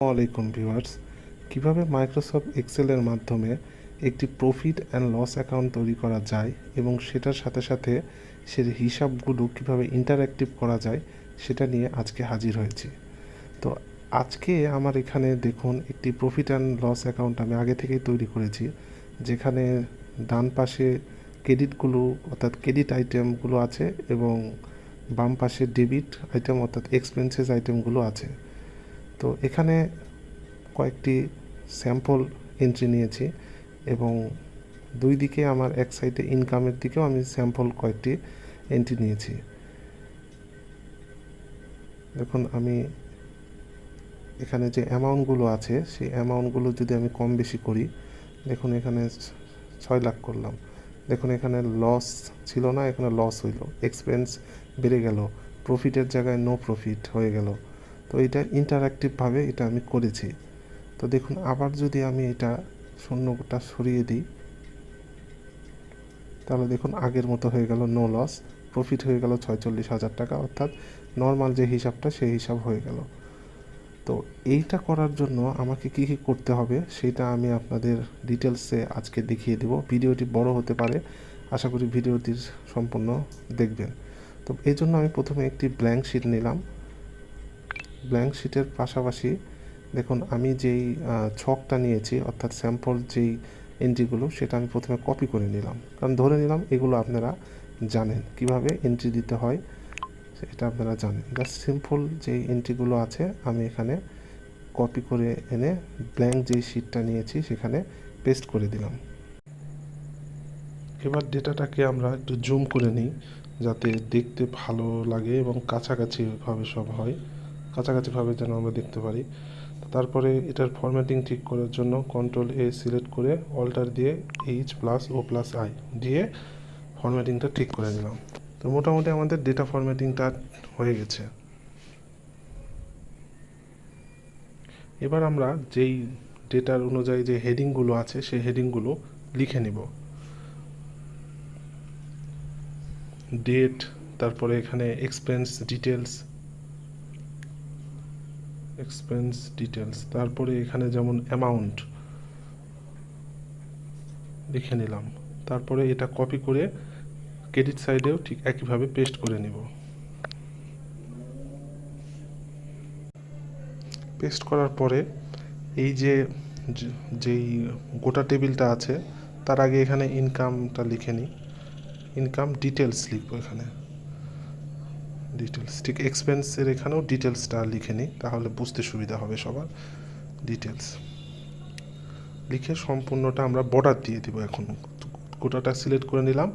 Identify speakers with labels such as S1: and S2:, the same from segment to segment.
S1: আসসালামাইকুম ভিউয়ার্স, কিভাবে মাইক্রোসফট এক্সেলের মাধ্যমে একটি প্রফিট অ্যান্ড লস অ্যাকাউন্ট তৈরি করা যায় এবং সেটার সাথে সাথে সে হিসাবগুলো কিভাবে ইন্টারঅ্যাক্টিভ করা যায় সেটা নিয়ে আজকে হাজির হয়েছি। তো আজকে আমার এখানে দেখুন একটি প্রফিট অ্যান্ড লস অ্যাকাউন্ট আমি আগে থেকেই তৈরি করেছি, যেখানে ডান পাশে ক্রেডিটগুলো অর্থাৎ ক্রেডিট আইটেমগুলো আছে এবং বাম পাশে ডেবিট আইটেম অর্থাৎ এক্সপেন্সেস আইটেমগুলো আছে। তো এখানে কয়েকটি স্যাম্পল এন্ট্রি নিয়েছি এবং দুই দিকে আমার এক সাইডে ইনকামের দিকেও আমি স্যাম্পল কয়েকটি এন্ট্রি নিয়েছি। দেখুন আমি এখানে যে অ্যামাউন্টগুলো আছে সেই অ্যামাউন্টগুলো যদি আমি কম বেশি করি, দেখুন এখানে 6 লাখ করলাম, দেখুন এখানে লস ছিল না, এখানে লস হইল, এক্সপেন্স বেড়ে গেল, প্রফিটের জায়গায় নো প্রফিট হয়ে গেল। তো এটা ইন্টারঅ্যাক্টিভভাবে এটা আমি করেছি। তো দেখুন আবার যদি আমি এটা শূন্যটা সরিয়ে দিই, তাহলে দেখুন আগের মতো হয়ে গেল, নো লস, প্রফিট হয়ে গেল 46,000 টাকা, অর্থাৎ নর্মাল যে হিসাবটা সেই হিসাব হয়ে গেল। তো এইটা করার জন্য আমাকে কী কী করতে হবে সেটা আমি আপনাদের ডিটেলসে আজকে দেখিয়ে দেব। ভিডিওটি বড় হতে পারে, আশা করি ভিডিওটির সম্পূর্ণ দেখবেন। তো এই জন্য আমি প্রথমে একটি ব্ল্যাঙ্ক শিট নিলাম। ব্ল্যাঙ্ক শিটের পাশাপাশি দেখুন আমি যেই ছকটা নিয়েছি অর্থাৎ স্যাম্পল যেই এন্ট্রিগুলো সেটা আমি প্রথমে কপি করে নিলাম, কারণ ধরে নিলাম এগুলো আপনারা জানেন কিভাবে এন্ট্রি দিতে হয়, এটা আপনারা জানেন। জাস্ট সিম্পল যেই এন্ট্রিগুলো আছে আমি এখানে কপি করে এনে ব্ল্যাঙ্ক যেই শিটটা নিয়েছি সেখানে পেস্ট করে দিলাম। এবার ডেটাটাকে আমরা একটু জুম করে নিই যাতে দেখতে ভালো লাগে এবং কাছাকাছিভাবে সব হয়, কাছাকাছিভাবে যেন আমরা দেখতে পারি। তারপরে এটার ফরম্যাটিং ঠিক করার জন্য Ctrl+A সিলেক্ট করে অল্টার দিয়ে H+O+I দিয়ে ফরম্যাটিংটা ঠিক করে নিলাম। তো মোটামুটি আমাদের ডেটা ফরম্যাটিংটা হয়ে গেছে। এবার আমরা যেই ডেটার অনুযায়ী যে হেডিংগুলো আছে সেই হেডিংগুলো লিখে নিব। ডেট, তারপরে এখানে এক্সপেন্স ডিটেলস, তারপরে এখানে যেমন অ্যামাউন্ট লিখে নিলাম। তারপরে এটা কপি করে ক্রেডিট সাইডেও ঠিক একইভাবে পেস্ট করে নিব। পেস্ট করার পরে এই যেই গোটা টেবিলটা আছে তার আগে এখানে ইনকামটা লিখে নিই, ইনকাম ডিটেলস লিখবো এখানে, ডিটেলস, ঠিক এক্সপেন্সের এখানেও ডিটেলসটা লিখে নিই, তাহলে বুঝতে সুবিধা হবে সবার। ডিটেলস লিখে সম্পূর্ণটা আমরা বর্ডার দিয়ে দিব। এখন গোটাটা সিলেক্ট করে নিলাম,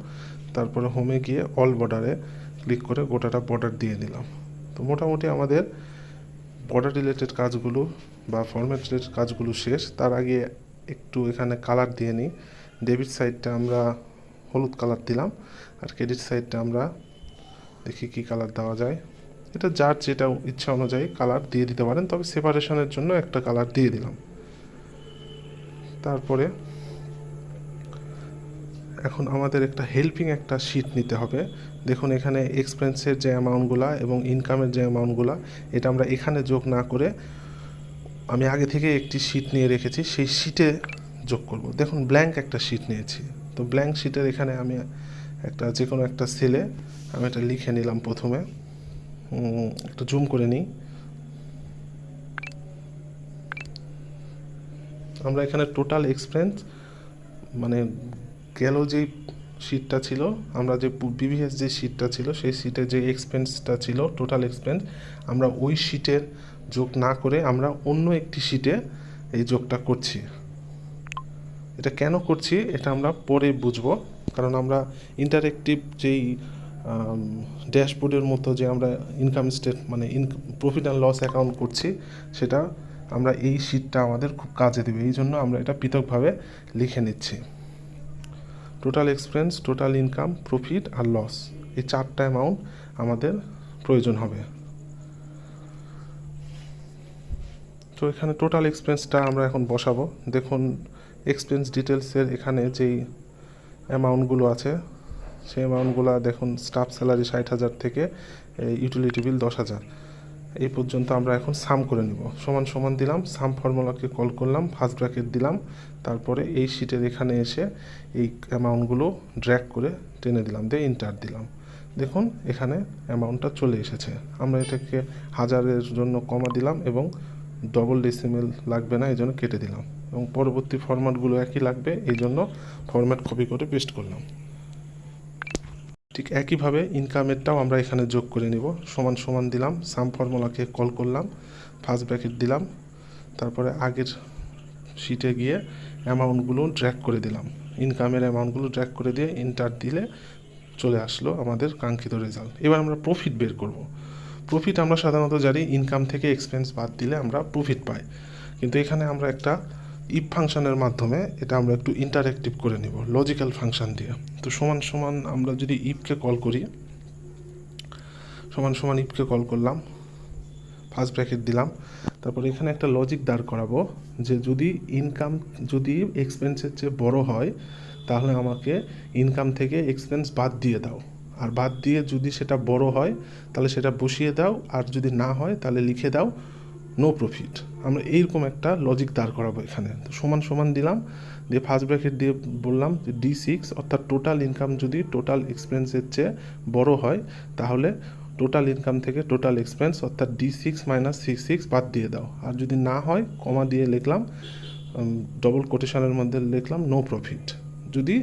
S1: তারপরে হোমে গিয়ে অল বর্ডারে ক্লিক করে গোটাটা বর্ডার দিয়ে দিলাম। তো মোটামুটি আমাদের বর্ডার রিলেটেড কাজগুলো বা ফরম্যাট রিলেটেড কাজগুলো শেষ। তার আগে একটু এখানে কালার দিয়ে নিই। ডেবিট সাইডটা আমরা হলুদ কালার দিলাম, আর ক্রেডিট সাইডটা আমরা দেখি কি কালার দেওয়া যায়। এটা যার যেটা ইচ্ছা অনুযায়ী কালার দিয়ে দিতে পারেন, তবে সেপারেশনের জন্য একটা কালার দিয়ে দিলাম। তারপরে এখন আমাদের একটা হেল্পিং একটা শিট নিতে হবে। দেখুন এখানে এক্সপেন্সের যে অ্যামাউন্টগুলো এবং ইনকামের যে অ্যামাউন্টগুলো এটা আমরা এখানে যোগ না করে আমি আগে থেকে একটি শিট নিয়ে রেখেছি, সেই শিটে যোগ করব। দেখুন ব্ল্যাঙ্ক একটা শিট নিয়েছি, তো ব্ল্যাঙ্ক শিটের এখানে আমি একটা যে কোনো একটা সেলে আমি এটা লিখে নিলাম। প্রথমে একটু জুম করে নিই। আমরা এখানে টোটাল এক্সপেন্স মানে গেল যেই শিটটা ছিল, আমরা যে প্রিভিয়াস যে শিটটা ছিল সেই শিটে যে এক্সপেন্সটা ছিল টোটাল এক্সপেন্স, আমরা ওই শিটের যোগ না করে আমরা অন্য একটি শিটে এই যোগটা করছি। এটা কেন করছি এটা আমরা পরে বুঝবো, কারণ আমরা ইন্টারেক্টিভ যেই ড্যাশবোর্ডের মতো যে আমরা ইনকাম মানে প্রফিট অ্যান্ড লস অ্যাকাউন্ট করছি, সেটা আমরা এই শিটটা আমাদের খুব কাজে দেবে, এই জন্য আমরা এটা পৃথকভাবে লিখে নিচ্ছি। Total expense, total income, profit আর লস, এই চারটা অ্যামাউন্ট আমাদের প্রয়োজন হবে। তো এখানে টোটাল এক্সপেন্সটা আমরা এখন বসাবো। দেখুন এক্সপেন্স ডিটেলসের এখানে যেই অ্যামাউন্টগুলো আছে সেই অ্যামাউন্টগুলো দেখুন, স্টাফ স্যালারি 60,000 থেকে ইউটিলিটি বিল 10,000। এই পর্যন্ত আমরা এখন সাম করে নিব। সমান সমান দিলাম, সাম ফর্মুলাকে কল করলাম, ফার্স্ট ব্র্যাকেট দিলাম, তারপরে এই শিটের এখানে এসে এই অ্যামাউন্টগুলো ড্র্যাগ করে টেনে দিলাম, দিয়ে ইন্টার দিলাম। দেখুন এখানে অ্যামাউন্টটা চলে এসেছে। আমরা এটাকে হাজারের জন্য কমা দিলাম এবং ডবল ডেসিমেল লাগবে না, এই জন্য কেটে দিলাম, এবং পরবর্তী ফরম্যাটগুলো একই লাগবে, এই জন্য ফরম্যাট কপি করে পেস্ট করলাম। ঠিক একইভাবে ইনকামেরটাও আমরা এখানে যোগ করে নিব। সমান সমান দিলাম, সাম ফর্মুলাকে কল করলাম, ফার্স্ট ব্র্যাকেট দিলাম, তারপরে আগের শিটে গিয়ে অ্যামাউন্টগুলো ড্র্যাগ করে দিলাম, ইনকামের অ্যামাউন্টগুলো ড্র্যাগ করে দিয়ে ইন্টার দিলে চলে আসলো আমাদের কাঙ্ক্ষিত রেজাল্ট। এবার আমরা প্রফিট বের করব। প্রফিট আমরা সাধারণত জানি ইনকাম থেকে এক্সপেন্স বাদ দিলে আমরা প্রফিট পাই, কিন্তু এখানে আমরা একটা ইফ ফাংশনের মাধ্যমে এটা আমরা একটু ইন্টারেক্টিভ করে নিব লজিক্যাল ফাংশন দিয়ে। তো সমান সমান আমরা যদি ইফকে কল করি, সমান সমান ইফকে কল করলাম, ফার্স্ট ব্র্যাকেট দিলাম, তারপরে এখানে একটা লজিক দাঁড় করাবো যে যদি ইনকাম যদি এক্সপেন্সের চেয়ে বড় হয় তাহলে আমাকে ইনকাম থেকে এক্সপেন্স বাদ দিয়ে দাও, আর বাদ দিয়ে যদি সেটা বড় হয় তাহলে সেটা বসিয়ে দাও, আর যদি না হয় তাহলে লিখে দাও নো প্রফিট। আমরা এইরকম একটা লজিক দাঁড় করাবো এখানে। তো সমান সমান দিলাম, দিয়ে ফার্স্ট ব্র্যাকেট দিয়ে বললাম যে D6 অর্থাৎ টোটাল ইনকাম যদি টোটাল এক্সপেন্সের চেয়ে বড় হয় তাহলে টোটাল ইনকাম থেকে টোটাল এক্সপেন্স অর্থাৎ D6 মাইনাস 66 বাদ দিয়ে দাও, আর যদি না হয় কমা দিয়ে লিখলাম, ডবল কোটেশনের মধ্যে লিখলাম নো প্রফিট। যদি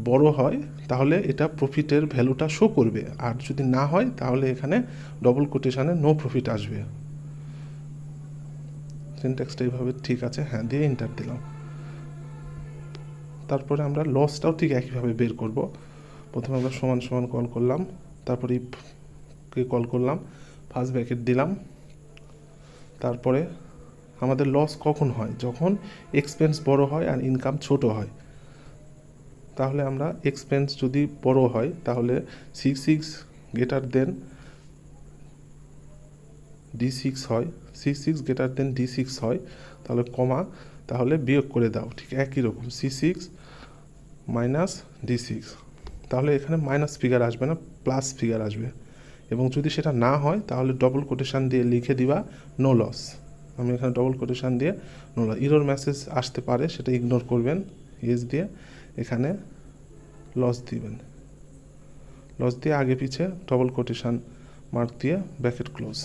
S1: বড় হয় তাহলে এটা প্রফিটের ভ্যালুটা শো করবে, আর যদি না হয় তাহলে এখানে ডবল কোটেশনে নো প্রফিট আসবে। সিনট্যাক্সটা এইভাবে ঠিক আছে, হ্যাঁ, দিয়ে এন্টার দিলাম। তারপরে আমরা লসটাও ঠিক একইভাবে বের করব। প্রথমে আমরা সমান সমান কল করলাম, তারপরে ইফকে কল করলাম, ফার্স্ট ব্র্যাকেট দিলাম, তারপরে আমাদের লস কখন হয়, যখন এক্সপেন্স বড় হয় আর ইনকাম ছোট হয়। তাহলে আমরা এক্সপেন্স যদি বড় হয় তাহলে 66 গ্রেটার দেন D6 হয়, 66 গ্রেটার দেন D6 হয়, তাহলে কমা, তাহলে বিয়োগ করে দাও, ঠিক একই রকম C6 মাইনাস D6, তাহলে এখানে মাইনাস ফিগার আসবে না, প্লাস ফিগার আসবে। এবং যদি সেটা না হয় তাহলে ডবল কোটেশন দিয়ে লিখে দিবা নো লস। আমি এখানে ডবল কোটেশন দিয়ে নো লস, ইরর মেসেজ আসতে পারে, সেটা ইগনোর করবেন, ইয়েস দিয়ে এখানে লস দিবেন, লস দিয়ে আগে পিছে ডবল কোটেশন মার্ক দিয়ে ব্র্যাকেট ক্লোজ,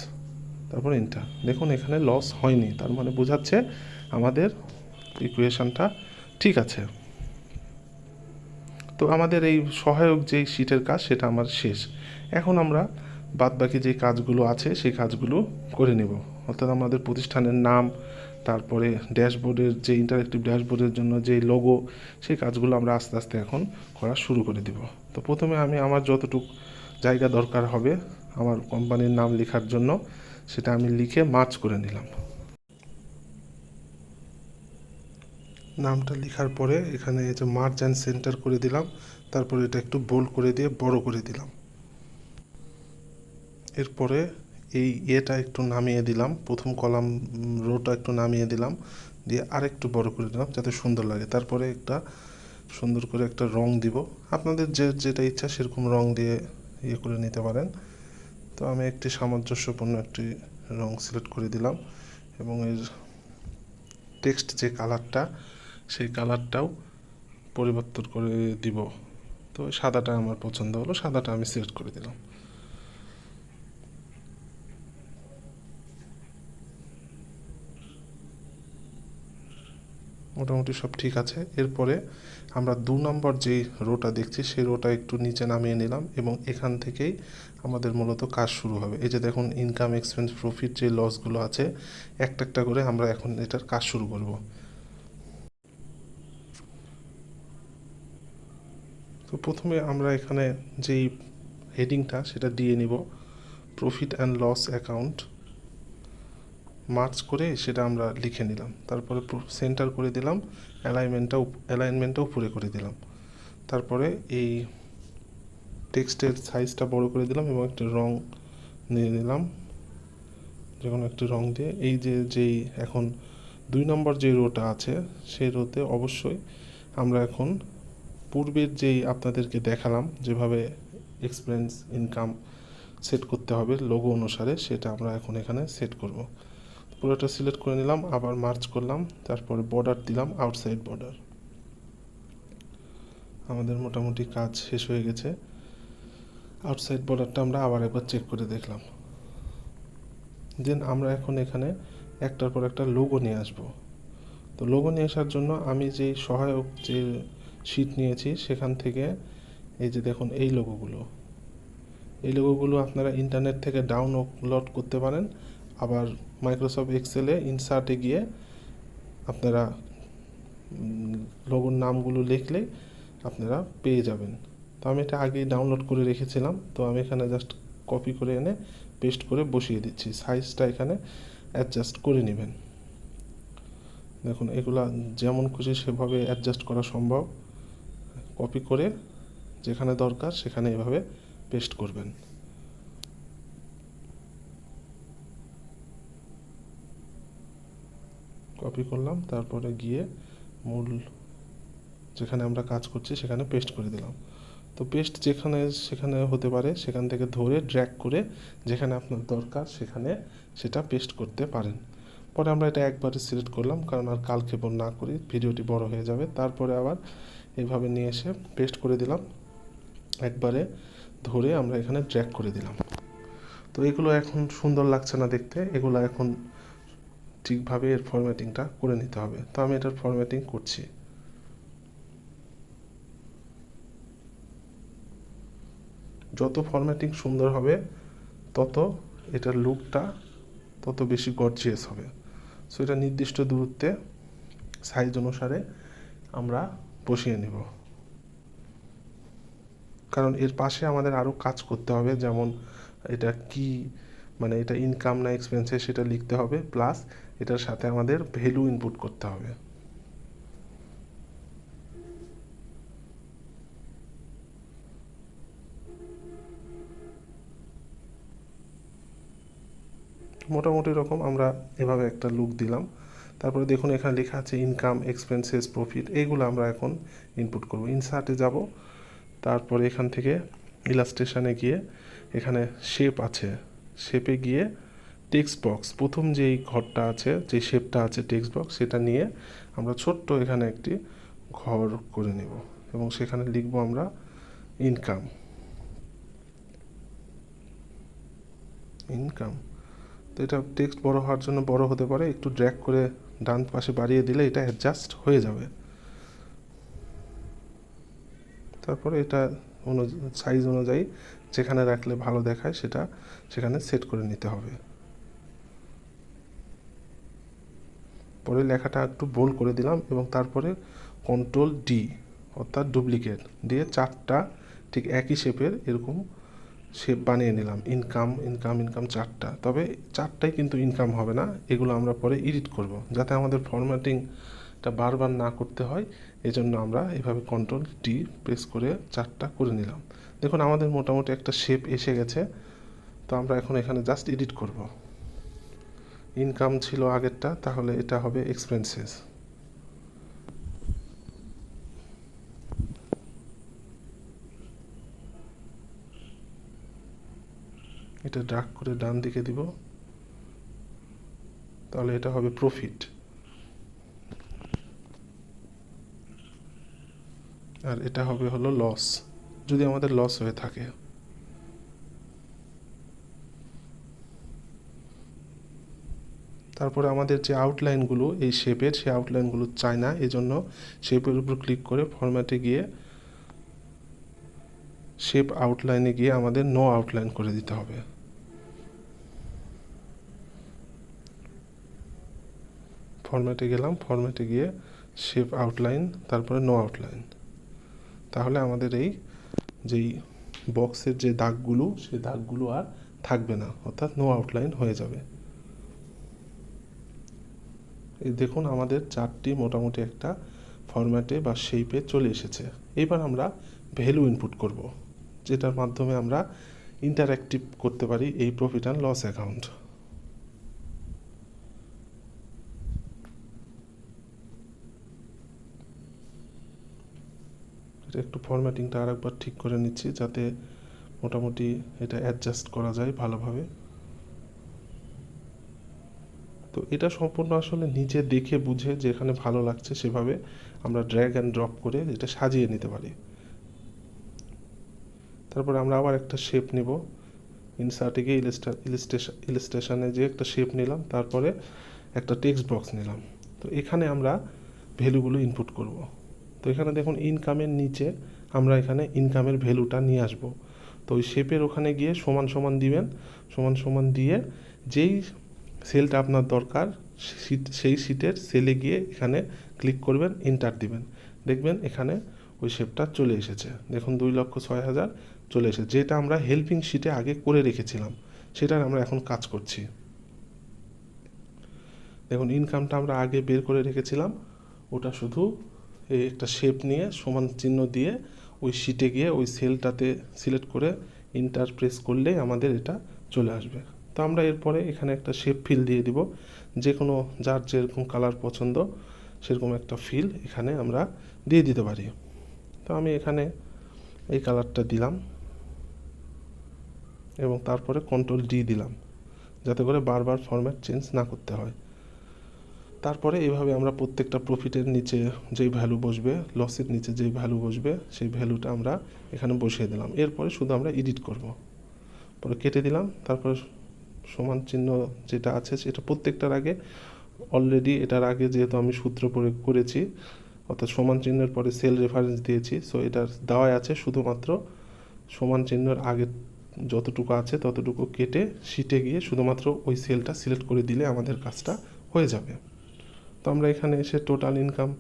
S1: তারপর এন্টার। দেখুন এখানে লস হয়নি, তার মানে বোঝাচ্ছে আমাদের ইকুয়েশনটা ঠিক আছে। তো আমাদের এই সহায়ক যেই শিটের কাজ সেটা আমার শেষ। এখন আমরা বাদবাকি যে কাজগুলো আছে সেই কাজগুলো করে নেব, অর্থাৎ আমাদের প্রতিষ্ঠানের নাম, তারপরে ড্যাশবোর্ডের যে ইন্টারেক্টিভ ড্যাশবোর্ডের জন্য যে লোগো, সেই কাজগুলো আমরা আস্তে আস্তে এখন করা শুরু করে দেব। তো প্রথমে আমি আমার যতটুকু জায়গা দরকার হবে আমার কোম্পানির নাম লেখার জন্য সেটা আমি লিখে মার্জ করে নিলাম। নামটা লেখার পরে এখানে এই যে মার্জ অ্যান্ড সেন্টার করে দিলাম, তারপরে এটা একটু বোল্ড করে দিয়ে বড় করে দিলাম। এরপরে এই এটা একটু নামিয়ে দিলাম, প্রথম কলাম রোটা একটু নামিয়ে দিলাম, দিয়ে আরেকটু বড় করে দিলাম যাতে সুন্দর লাগে। তারপরে একটা সুন্দর করে একটা রং দিব, আপনাদের যেটা ইচ্ছা সেরকম রং দিয়ে ইয়ে করে নিতে পারেন। তো আমি একটি সামঞ্জস্যপূর্ণ একটি রং সিলেক্ট করে দিলাম, এবং এর টেক্সট যে কালারটা সেই কালারটাও পরিবর্তন করে দিব। তো সাদাটা আমার পছন্দ হলো, সাদাটা আমি সিলেক্ট করে দিলাম। মোটামুটি সব ঠিক আছে। এরপরে আমরা 2 নম্বর যেই রোটা দেখছি সেই রোটা একটু নিচে নামিয়ে নিলাম, এবং এখান থেকেই আমাদের মূলত কাজ শুরু হবে। এই যে দেখুন ইনকাম, এক্সপেন্স, প্রফিট যে লসগুলো আছে একটা একটা করে আমরা এখন এটার কাজ শুরু করব। তো প্রথমে আমরা এখানে যেই হেডিংটা সেটা দিয়ে নিব, profit and loss account, merge করে সেটা আমরা লিখে নিলাম। তারপরে সেন্টার করে দিলাম, অ্যালাইনমেন্টটা উপরে করে দিলাম। তারপরে এই টেক্সটের সাইজটা বড় করে দিলাম এবং একটা রং নিয়ে নিলাম, যে কোনো একটা রং দিয়ে এই যেই এখন 2 নম্বর যে রোটা আছে সেই রোতে অবশ্যই আমরা এখন পূর্বের যেই আপনাদেরকে দেখালাম যেভাবে এক্সপেন্স, ইনকাম সেট করতে হবে লোগো অনুসারে, সেটা আমরা এখন এখানে সেট করব। পুরোটা সিলেক্ট করে নিলাম, আবার মার্চ করলাম, তারপরে বর্ডার দিলাম আউটসাইড বর্ডার। আমাদের মোটামুটি কাজ শেষ হয়ে গেছে। আউটসাইড বর্ডারটা আমরা আবার একবার চেক করে দেখলাম। দেন আমরা এখন এখানে একটার পর একটা লোগো নিয়ে আসব। তো লোগো নিয়ে আসার জন্য আমি যেই সহায়ক যে শিট নিয়েছি সেখান থেকে এই যে দেখুন এই লোগোগুলো আপনারা ইন্টারনেট থেকে ডাউনলোড করতে পারেন। আবার মাইক্রোসফট এক্সেলে ইনসার্টে গিয়ে আপনারা লোগোর নামগুলো লিখলেই আপনারা পেয়ে যাবেন। তো আমি এটা আগেই ডাউনলোড করে রেখেছিলাম, তো আমি এখানে জাস্ট কপি করে এনে পেস্ট করে বসিয়ে দিচ্ছি। সাইজটা এখানে অ্যাডজাস্ট করে নেবেন। দেখুন এগুলা যেমন খুশি সেভাবে অ্যাডজাস্ট করা সম্ভব। কপি করে যেখানে দরকার সেখানে এভাবে পেস্ট করবেন। কপি করলাম, তারপরে গিয়ে মূল যেখানে আমরা কাজ করছি সেখানে পেস্ট করে দিলাম। তো পেস্ট যেখানে সেখানে হতে পারে, সেখান থেকে ধরে ড্র্যাগ করে যেখানে আপনার দরকার সেখানে সেটা পেস্ট করতে পারেন। পরে আমরা এটা একবারে সিলেক্ট করলাম, কারণ আর কালক্ষেপণ না করি, ভিডিওটি বড় হয়ে যাবে। তারপরে আবার এইভাবে নিয়ে এসে পেস্ট করে দিলাম, একবারে ধরে আমরা এখানে ড্র্যাগ করে দিলাম। তো এগুলো এখন সুন্দর লাগছে না দেখতে, এগুলো এখন ঠিকভাবে এর ফরম্যাটিংটা করে নিতে হবে। তো আমি এটার ফরম্যাটিং করছি। যত ফরম্যাটিং সুন্দর হবে তত এটার লুকটা তত বেশি গর্জিয়াস হবে। সো এটা নির্দিষ্ট দূরত্বে সাইজ অনুসারে আমরা বসিয়ে নেব, কারণ এর পাশে আমাদের আরও কাজ করতে হবে। যেমন এটা কি মানে এটা ইনকাম না এক্সপেন্সে সেটা লিখতে হবে, প্লাস এটার সাথে আমাদের ভ্যালু ইনপুট করতে হবে। মোটামুটি রকম আমরা এভাবে একটা লুক দিলাম। তারপরে দেখুন এখানে লেখা আছে ইনকাম, এক্সপেন্সেস, প্রফিট, এইগুলো আমরা এখন ইনপুট করব। ইনসার্টে যাব, তারপরে এখান থেকে ইলাস্ট্রেশনে গিয়ে এখানে শেপ আছে, শেপে গিয়ে টেক্সট বক্স, প্রথম যেই ঘরটা আছে, যে শেপটা আছে টেক্সট বক্স, সেটা নিয়ে আমরা ছোট্ট এখানে একটি ঘর করে নেব এবং সেখানে লিখব আমরা ইনকাম। তো এটা টেক্সট বড় হওয়ার জন্য বড় হতে পারে, একটু ড্র্যাগ করে ডান পাশে বাড়িয়ে দিলে এটা অ্যাডজাস্ট হয়ে যাবে। তারপরে এটা সাইজ অনুযায়ী যেখানে রাখলে ভালো দেখায় সেটা সেখানে সেট করে নিতে হবে। পরে লেখাটা একটু বোল্ড করে দিলাম এবং তারপরে Ctrl+D অর্থাৎ ডুপ্লিকেট দিয়ে 4টা ঠিক একই শেপের এরকম শেপ বানিয়ে নিলাম। ইনকাম 4টা, তবে 4টাই কিন্তু ইনকাম হবে না, এগুলো আমরা পরে এডিট করব যাতে আমাদের ফরম্যাটিংটা বারবার না করতে হয়। এজন্য আমরা এভাবে Ctrl+D প্রেস করে 4টা করে নিলাম। দেখুন আমাদের মোটামুটি একটা শেপ এসে গেছে। তো আমরা এখন এখানে জাস্ট এডিট করব। ইনকাম ছিল আগেরটা, তাহলে এটা হবে এক্সপেন্সেস। এটা ড্র্যাগ করে ডান দিকে দিব, তাহলে এটা হবে প্রফিট। আর এটা হবে হলো লস, যদি আমাদের লস হয়ে থাকে। তারপরে আমাদের যে আউটলাইনগুলো এই শেপের, সেই আউটলাইনগুলো চাই না, এজন্য শেপের উপর ক্লিক করে ফরম্যাটে গিয়ে শেপ আউটলাইনে গিয়ে আমাদের নো আউটলাইন করে দিতে হবে। ফরম্যাটে গেলাম, ফরম্যাটে গিয়ে শেপ আউটলাইন, তারপরে নো আউটলাইন। তাহলে আমাদের এই যেই বক্সের যে দাগগুলো, সেই দাগগুলো আর থাকবে না, অর্থাৎ নো আউটলাইন হয়ে যাবে। এই দেখুন আমাদের চারটি মোটামুটি একটা ফরম্যাটে বা শেপে চলে এসেছে। এবার আমরা ভ্যালু ইনপুট করব, যেটার মাধ্যমে আমরা ইন্টারঅ্যাক্টিভ করতে পারি এই প্রফিট অ্যান্ড লস অ্যাকাউন্ট। এটা একটু ফরম্যাটিংটা আরেকবার ঠিক করে নিচ্ছি যাতে মোটামুটি এটা অ্যাডজাস্ট করা যায় ভালোভাবে। তো এটা সম্পূর্ণ আসলে নিজে দেখে বুঝে যেখানে ভালো লাগছে সেভাবে আমরা ড্র্যাগ অ্যান্ড ড্রপ করে এটা সাজিয়ে নিতে পারি। তারপরে আমরা আবার একটা শেপ নিব, ইনসার্টে গিয়ে ইলিস্ট্রেশনে যে একটা শেপ নিলাম, তারপরে একটা টেক্সট বক্স নিলাম। তো এখানে আমরা ভ্যালুগুলো ইনপুট করব। তো এখানে দেখুন ইনকামের নিচে আমরা এখানে ইনকামের ভ্যালুটা নিয়ে আসব। তো ওই শেপের ওখানে গিয়ে সমান সমান দিবেন, সমান সমান দিয়ে যেই সেলটা আপনার দরকার সেই শিটের সেলে গিয়ে এখানে ক্লিক করবেন, এন্টার দিবেন, দেখবেন এখানে ওই শেপটা চলে এসেছে। দেখুন 2,06,000 চলে এসেছে, যেটা আমরা হেল্পিং শিটে আগে করে রেখেছিলাম সেটার আমরা এখন কাজ করছি। দেখুন ইনকামটা আমরা আগে বের করে রেখেছিলাম, ওটা শুধু এই একটা শেপ নিয়ে সমান চিহ্ন দিয়ে ওই শিটে গিয়ে ওই সেলটাতে সিলেক্ট করে এন্টার প্রেস করলেই আমাদের এটা চলে আসবে। তো আমরা এরপরে এখানে একটা শেপ ফিল দিয়ে দিব, যে কোনো যার যেরকম কালার পছন্দ সেরকম একটা ফিল এখানে আমরা দিয়ে দিতে পারি। তো আমি এখানে এই কালারটা দিলাম এবং তারপরে Ctrl+D দিলাম, যাতে করে বারবার ফরম্যাট চেঞ্জ না করতে হয়। তারপরে এইভাবে আমরা প্রত্যেকটা প্রফিটের নিচে যেই ভ্যালু বসবে, লসের নিচে যেই ভ্যালু বসবে সেই ভ্যালুটা আমরা এখানে বসিয়ে দিলাম। এরপরে শুধু আমরা এডিট করব, পরে কেটে দিলাম। তারপর সমান চিহ্ন যেটা আছে সেটা প্রত্যেকটার আগে অলরেডি, এটার আগে যেহেতু আমি সূত্র প্রয়োগ করেছি, অর্থাৎ সমান চিহ্নের পরে সেল রেফারেন্স দিয়েছি, সো এটার দেওয়াই আছে, শুধুমাত্র সমান চিহ্নের আগে যতটুকু আছে ততটুকু কেটে শিটে গিয়ে শুধুমাত্র ওই সেলটা সিলেক্ট করে দিলে আমাদের কাজটা হয়ে যাবে। তো আমরা এখানে এসে টোটাল ইনকাম,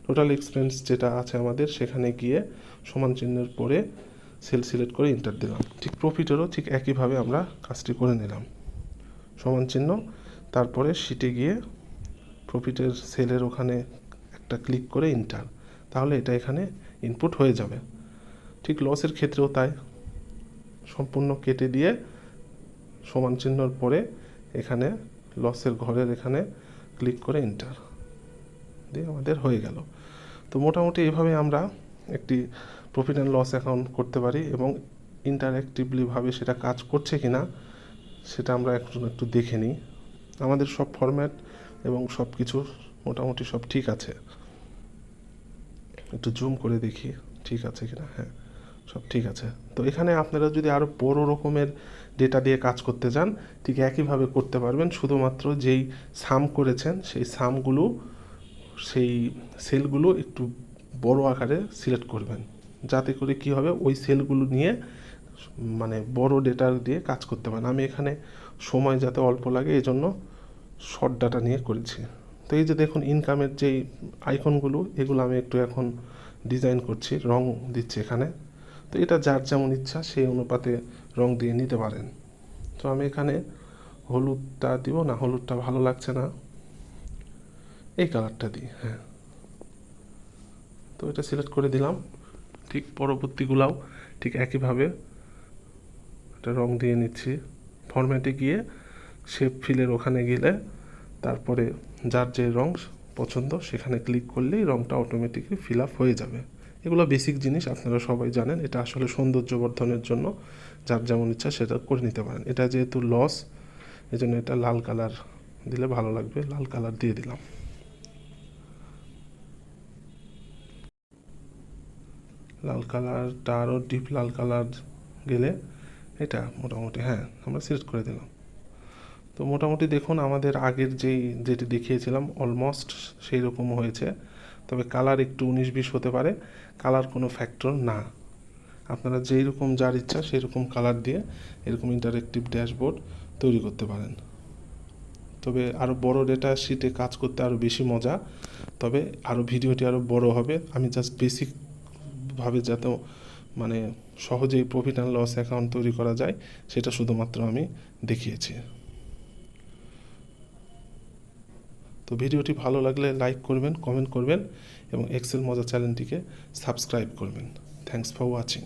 S1: টোটাল এক্সপেন্স যেটা আছে আমাদের, সেখানে গিয়ে সমান চিহ্নের পরে সেল সিলেক্ট করে এন্টার দিলাম। ঠিক প্রফিটেরও ঠিক একইভাবে আমরা কাজটি করে নিলাম, সমান চিহ্ন, তারপরে শিটে গিয়ে প্রফিটের সেলের ওখানে একটা ক্লিক করে এন্টার, তাহলে এটা এখানে ইনপুট হয়ে যাবে। ঠিক লসের ক্ষেত্রেও তাই, সম্পূর্ণ কেটে দিয়ে সমান চিহ্নর পরে এখানে লসের ঘরের এখানে ক্লিক করে এন্টার দিয়ে আমাদের হয়ে গেল। তো মোটামুটি এইভাবে আমরা একটি প্রফিট অ্যান্ড লস অ্যাকাউন্ট করতে পারি, এবং ইন্টারঅ্যাক্টিভলিভাবে সেটা কাজ করছে কি না সেটা আমরা একটু দেখে নিই। আমাদের সব ফরম্যাট এবং সব কিছু মোটামুটি সব ঠিক আছে, একটু জুম করে দেখি ঠিক আছে কিনা। হ্যাঁ, সব ঠিক আছে। তো এখানে আপনারা যদি আরও বড় রকমের ডেটা দিয়ে কাজ করতে চান, ঠিক একইভাবে করতে পারবেন, শুধুমাত্র যেই সাম করেছেন সেই সামগুলো, সেই সেলগুলো একটু বড় আকারে সিলেক্ট করবেন, যাতে করে কি হবে ওই সেলগুলো নিয়ে মানে বড় ডেটা দিয়ে কাজ করতে পারেন। আমি এখানে সময় যাতে অল্প লাগে এই জন্য শর্ট ডাটা নিয়ে করেছি। তো এই যে দেখুন ইনকামের যেই আইকনগুলো, এগুলো আমি একটু এখন ডিজাইন করছি, রং দিচ্ছি এখানে। তো এটা যার যেমন ইচ্ছা সেই অনুপাতে রং দিয়ে নিতে পারেন। তো আমি এখানে হলুদটা দিব না, হলুদটা ভালো লাগছে না, এই কালারটা দিই। হ্যাঁ, তো এটা সিলেক্ট করে দিলাম। ঠিক পরবর্তীগুলাও ঠিক একইভাবে এটা রং দিয়ে নিচ্ছি। ফরম্যাটে গিয়ে শেপ ফিলের ওখানে গেলে তারপরে যার যে রং পছন্দ সেখানে ক্লিক করলেই রংটা অটোমেটিকলি ফিল আপ হয়ে যাবে। এগুলো বেসিক জিনিস, আপনারা সবাই জানেন। এটা আসলে সৌন্দর্য বর্ধনের জন্য যার যেমন ইচ্ছা সেটা করে নিতে পারেন। এটা যেহেতু লস, এই জন্য এটা লাল কালার দিলে ভালো লাগবে, লাল কালার দিয়ে দিলাম। লাল কালারটা আরও ডিপ লাল কালার গেলে এটা মোটামুটি, হ্যাঁ, আমরা সিলেক্ট করে দিলাম। তো মোটামুটি দেখুন আমাদের আগের যেটি দেখিয়েছিলাম অলমোস্ট সেই রকম হয়েছে, তবে কালার একটু 19-20 হতে পারে, কালার কোনো ফ্যাক্টর না। আপনারা যেই রকম যার ইচ্ছা সেই রকম কালার দিয়ে এরকম ইন্টারেক্টিভ ড্যাশবোর্ড তৈরি করতে পারেন। তবে আরও বড় ডেটা শিটে কাজ করতে আরও বেশি মজা, তবে আরও ভিডিওটি আরও বড় হবে। আমি জাস্ট বেসিকভাবে যাতে মানে সহজেই প্রফিট অ্যান্ড লস অ্যাকাউন্ট তৈরি করা যায় সেটা শুধুমাত্র আমি দেখিয়েছি। তো ভিডিওটি ভালো লাগলে লাইক করবেন, কমেন্ট করবেন এবং এক্সেল মজা চ্যানেলটিকে সাবস্ক্রাইব করবেন। Thanks for watching.